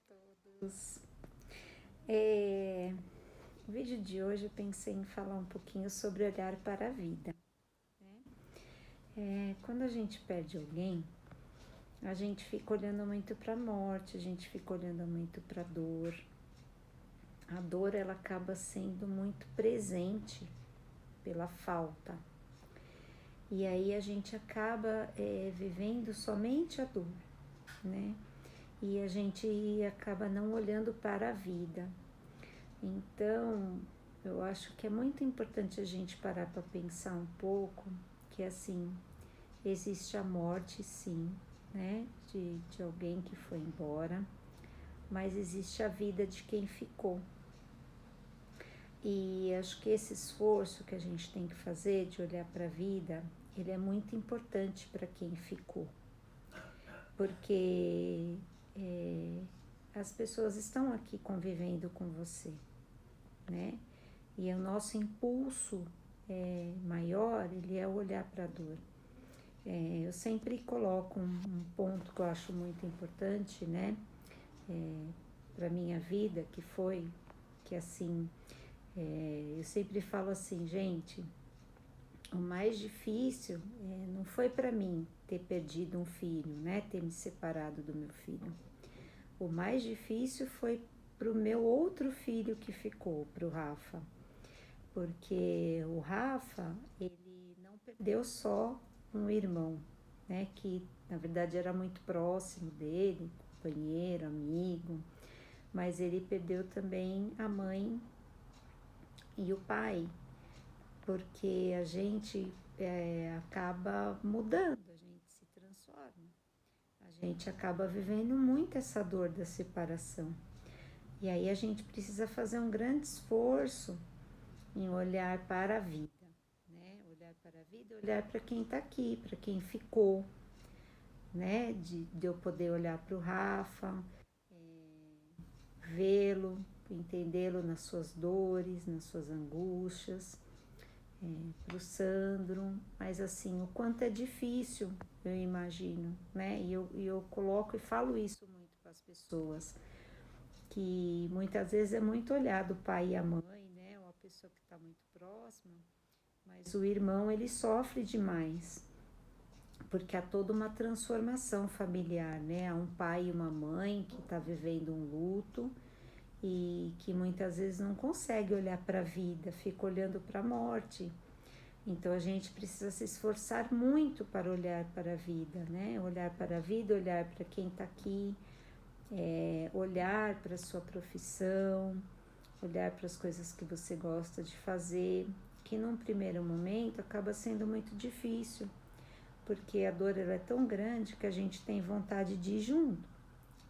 todos. O vídeo de hoje eu pensei em falar um pouquinho sobre olhar para a vida. Quando a gente perde alguém, a gente fica olhando muito para a morte, a gente fica olhando muito para a dor. A dor ela acaba sendo muito presente pela falta. E aí a gente acaba vivendo somente a dor, né? E a gente acaba não olhando para a vida. Então, eu acho que é muito importante a gente parar para pensar um pouco que, assim, existe a morte, sim, né, de alguém que foi embora, mas existe a vida de quem ficou. E acho que esse esforço que a gente tem que fazer de olhar para a vida, ele é muito importante para quem ficou, porque as pessoas estão aqui convivendo com você, né? E o nosso impulso maior, ele é olhar para a dor. Eu sempre coloco um ponto que eu acho muito importante, né? Para minha vida, que foi que assim, eu sempre falo assim, gente, o mais difícil não foi para mim ter perdido um filho, né? Ter me separado do meu filho. O mais difícil foi pro meu outro filho que ficou, pro Rafa. Porque o Rafa, ele não perdeu só um irmão, né? Que na verdade era muito próximo dele, companheiro, amigo, mas ele perdeu também a mãe e o pai, porque a gente acaba mudando, a gente se transforma, a gente acaba vivendo muito essa dor da separação. E aí a gente precisa fazer um grande esforço em olhar para a vida, né? Olhar para a vida, olhar para quem está aqui, para quem ficou, né? De eu poder olhar para o Rafa, vê-lo, entendê-lo nas suas dores, nas suas angústias, para o Sandro, mas assim, o quanto é difícil, eu imagino, né? E eu coloco e falo isso muito para as pessoas, que muitas vezes é muito olhado o pai e a mãe, né? Ou a pessoa que está muito próxima, mas o irmão ele sofre demais, porque há toda uma transformação familiar, né? Há um pai e uma mãe que está vivendo um luto e que muitas vezes não consegue olhar para a vida, fica olhando para a morte. Então a gente precisa se esforçar muito para olhar para a vida, né? Olhar para a vida, olhar para quem está aqui, olhar para a sua profissão, olhar para as coisas que você gosta de fazer, que num primeiro momento acaba sendo muito difícil, porque a dor ela é tão grande que a gente tem vontade de ir junto,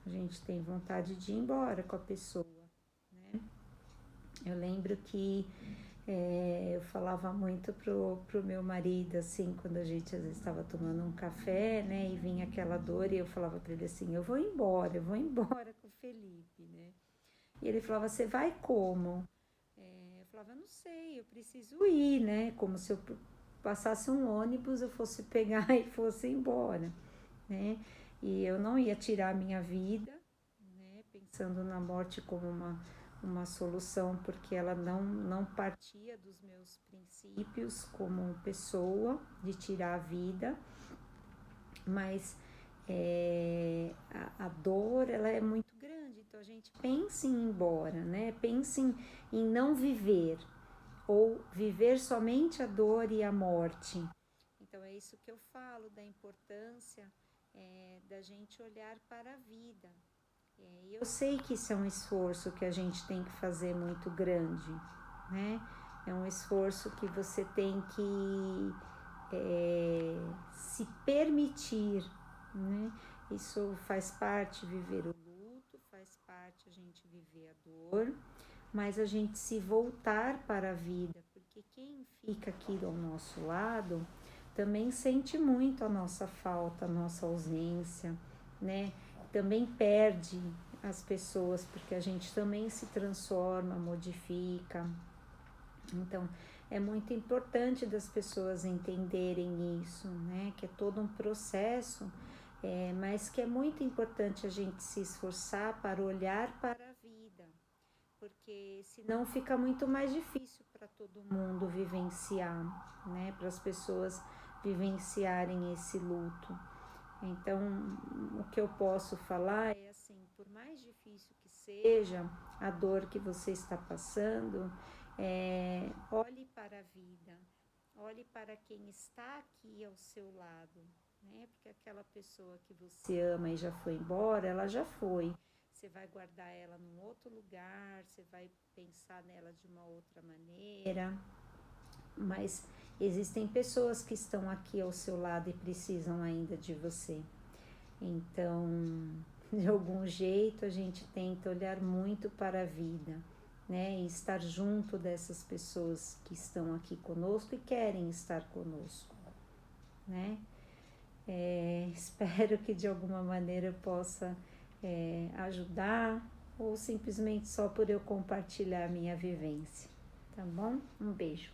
a gente tem vontade de ir embora com a pessoa, né? Eu lembro que eu falava muito pro meu marido, assim, quando a gente às vezes estava tomando um café, né, e vinha aquela dor, e eu falava para ele assim, eu vou embora com o Felipe, né? E ele falava, você vai como? Eu falava, não sei, eu preciso ir, né? Como se eu passasse um ônibus, eu fosse pegar e fosse embora, né? E eu não ia tirar a minha vida, né? Pensando na morte como uma solução, porque ela não partia dos meus princípios como pessoa, de tirar a vida, mas a dor ela é muito grande, então a gente pensa em ir embora, né? Pensa em não viver, ou viver somente a dor e a morte. Então é isso que eu falo da importância da gente olhar para a vida. E eu sei que isso é um esforço que a gente tem que fazer muito grande, né? É um esforço que você tem que se permitir, né? Isso faz parte viver o luto, faz parte a gente viver a dor, mas a gente se voltar para a vida, porque quem fica aqui ao nosso lado também sente muito a nossa falta, a nossa ausência, né? Também perde as pessoas, porque a gente também se transforma, modifica. Então, é muito importante das pessoas entenderem isso, né? Que é todo um processo mas que é muito importante a gente se esforçar para olhar para a vida, porque senão fica muito mais difícil para todo mundo vivenciar, né? Para as pessoas vivenciarem esse luto. Então, o que eu posso falar é assim, por mais difícil que seja a dor que você está passando, olhe para a vida, olhe para quem está aqui ao seu lado, né? Porque aquela pessoa que você ama e já foi embora, ela já foi. Você vai guardar ela num outro lugar, você vai pensar nela de uma outra maneira, mas existem pessoas que estão aqui ao seu lado e precisam ainda de você. Então, de algum jeito, a gente tenta olhar muito para a vida, né? E estar junto dessas pessoas que estão aqui conosco e querem estar conosco, né? Espero que de alguma maneira eu possa ajudar, ou simplesmente só por eu compartilhar minha vivência, tá bom? Um beijo.